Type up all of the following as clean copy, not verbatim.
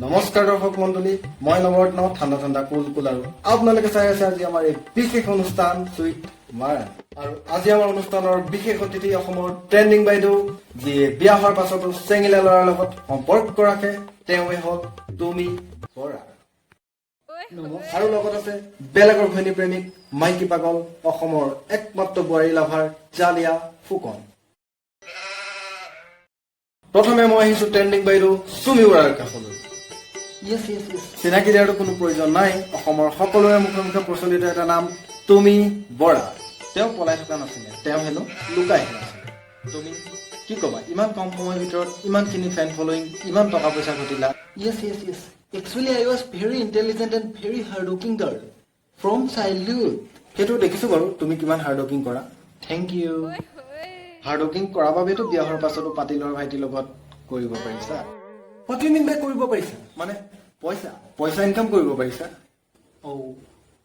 নমস্কাৰ দৰ্শক মণ্ডলী, মই নৱৰত্ন ঠাণ্ডা ঠাণ্ডা কুল আৰু আপোনালোকে চাই আছে আজি আমাৰ এই বিশেষ অনুষ্ঠান চুইট মাৰাণ। আৰু আজি আমাৰ অনুষ্ঠানৰ বিশেষ অতিথি অসমৰ ট্ৰেণ্ডিং বাইদেউ, যিয়ে বিয়া হোৱাৰ পাছতো চেঙিলা ল'ৰাৰ লগত সম্পৰ্ক ৰাখে, তেওঁৱে হ'ল তুমি বৰা। আৰু লগত আছে বেলেগৰ ঘৈণী প্ৰেমিক, মাইকী পাগল, অসমৰ একমাত্ৰ বোৱাৰী লাভাৰ জালিয়া ফুকন। প্ৰথমে মই আহিছো ট্ৰেণ্ডিং বাইদেউ চুমি বৰাৰ কাষলৈ। চিনাকি দিয়াৰো কোনো প্ৰয়োজন নাই, অসমৰ সকলোৰে মুখে মুখে প্ৰচলিত এটা নাম তুমি বৰা। তেওঁ পলাই থকা নাছিলে, তেওঁ হেনো লুকাইহে আছিলে। তুমি কি কবা, ইমান কম সময়ৰ ভিতৰত ইমানখিনি ফেন ফলোয়িং, ইমান টকা পইচা ঘটিলা? Actually, I was very intelligent and very hardworking girl from childhood. সেইটো দেখিছো বাৰু, তুমি কিমান হাৰ্ডৱৰ্কিং কৰা। Thank U. হাৰ্ডৱৰ্কিং কৰাৰ বাবেতো বিয়া হোৱাৰ পাছতো পাতিলৰ ভাইটিৰ লগত কৰিব পাৰিছা। What do you mean by কৰিব পাৰিছা? মানে পইচা ইনকাম কৰিব পাৰিছা? Oh,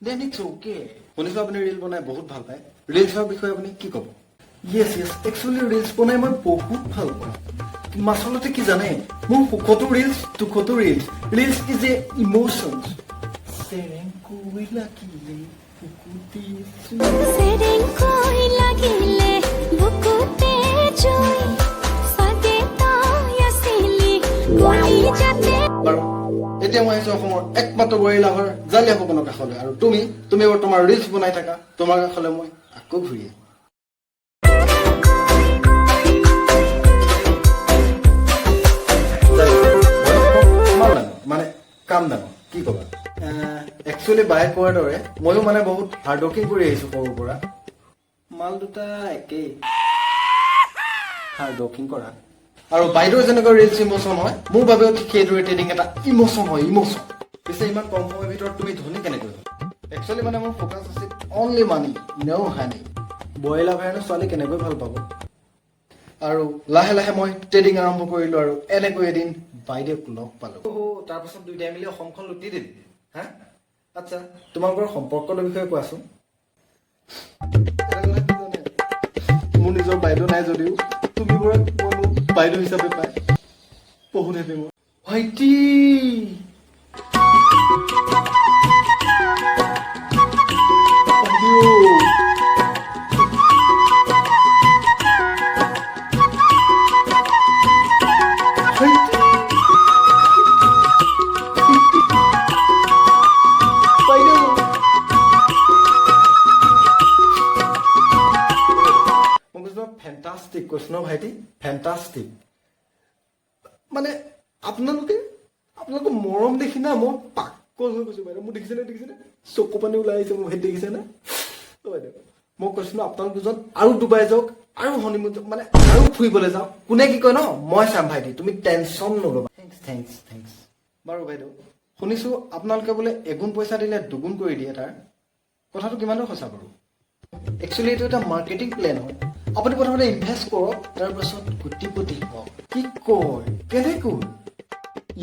then it's okay. শুনিছো আপুনি ৰিল বনাই বহুত ভাল পায়। ৰিলছৰ বিষয়ে আপুনি কি ক'ব? Yes, actually ৰিলছ বনাই মই বহুত ভাল পাওঁ। আচলতে কি জানে, মোৰ সুখতো ৰিলছ, দুখতো reels. Reels is a emotions. চেৰেংকৈ লাগিলে বুকুতে জুই, চেৰেংকৈ লাগিলে বুকুতে জুই, সাদে তাই আছিলি গলি যাতে। বাৰু এতিয়া মই আহিছো অসমৰ একমাত্ৰ বোৱাৰী লাভাৰ জালিয়া ফুকনৰ কাষলৈ। আৰু তুমি বৰ্তমান ৰিলছ বনাই থাকা, তোমাৰ কাষলৈ মই আকৌ ঘূৰি আহিম। মানে কাম ডাঙৰ, কি কবা? একচুৱেলি বাই কোৱাৰ দৰে ময়ো মানে বহুত হাৰ্ডৱৰ্কিং কৰি আহিছো সৰুৰ পৰা। মাল দুটা একেই, হাৰ্ডৱৰ্কিং কৰা। আৰু বাইদেউ যেনেকৈ ৰিলছ ইমোচন হয়, মোৰ বাবেও ঠিক সেইদৰে ট্ৰেডিং এটা ইমোচন হয়, ইমোচন। পিছে ইমান কম সময়ৰ ভিতৰত তুমি ধনী কেনেকৈ হ'ল? একচুৱেলি মানে মোৰ ফ'কাছ আছিল অনলি মানি, ন' হানি। বোৱাৰী লাভাৰেনো ছোৱালী কেনেকৈ ভাল পাব? আৰু লাহে লাহে মই ট্ৰেডিং আৰম্ভ কৰিলো, আৰু এনেকৈ এদিন বাইদেউক লগ পালো। তাৰপাছত দুইটাই মিলি অসমখন লুটি দিলো। হা, আচ্ছা, তোমালোকৰ সম্পৰ্কৰ বিষয়ে কোৱাচোন। মোৰ নিজৰ বাইদেউ নাই যদিও তুমি বৰাক মই মোৰ বাইদেউ হিচাপে পাই বহুত হেপী মই। ভাইটি ফেণ্টাষ্টিক কৈছো ন ভাইটি, ফেণ্টাষ্টিক। মানে আপোনালোকৰ মৰম দেখি না মই পাগল হৈ গৈছো বাইদেউ। মোৰ দেখিছেনে চকু পানী ওলাই আহিছে মোৰ ভাইটি, দেখিছেনে? বাইদেউ মই কৈছো ন, আপোনালোক দুজন আৰু ডুবাই যাওক, আৰু হনিমুন যাওক, মানে আৰু ফুৰিবলৈ যাওক। কোনে কি কয় ন, মই চাম ভাইটি, তুমি টেনশ্যন নল'বা। থেংকছ। বাৰু বাইদেউ, শুনিছো আপোনালোকে বোলে এগুণ পইচা দিলে দুগুণ কৰি দিয়ে, তাৰ কথাটো কিমান সঁচা বাৰু? একচুৱেলি এইটো এটা মাৰ্কেটিং প্লেন হয়। আপুনি প্ৰথমতে ইনভেষ্ট কৰক, তাৰপাছত কোটিপতি হওক। কি কয়, কেনেকৈ?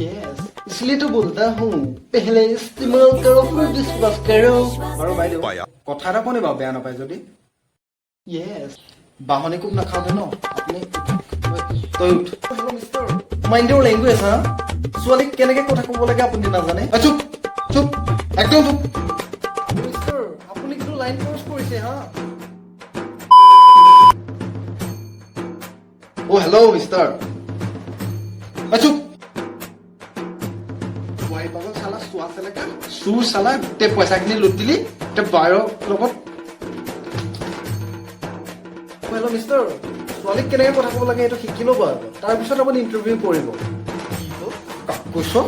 Yes, इसलिए तो बोलता हूँ पहले इस्तेमाल करो फिर विश्वास करो। বাৰু বাইদেউ, কথা এটা কনে বাৰু বেয়া নাপায় যদি? Yes, বাহনি খুব নাখাওঁতে ন, আপুনি তই উঠ। হেল্ল' মিষ্টাৰ, মাইণ্ড ইউৰ লেংগুৱেজ। হা, ছোৱালীক কেনেকে কথা ক'ব লাগে আপুনি নাজানে? চুপ, একদম চুপ। মিষ্টাৰ, আপুনি কিন্তু লাইন ক্ৰছ কৰিছে। হা, Oh, hello, mister. Achoo. Why, Baba, Sala, Suasalaka, Su Sala, te Poisakni Lutili, te Bio, Robot. Hello, mister. Swalik can I put a couple of Hikilo? I've set up an interview for you. Kusho?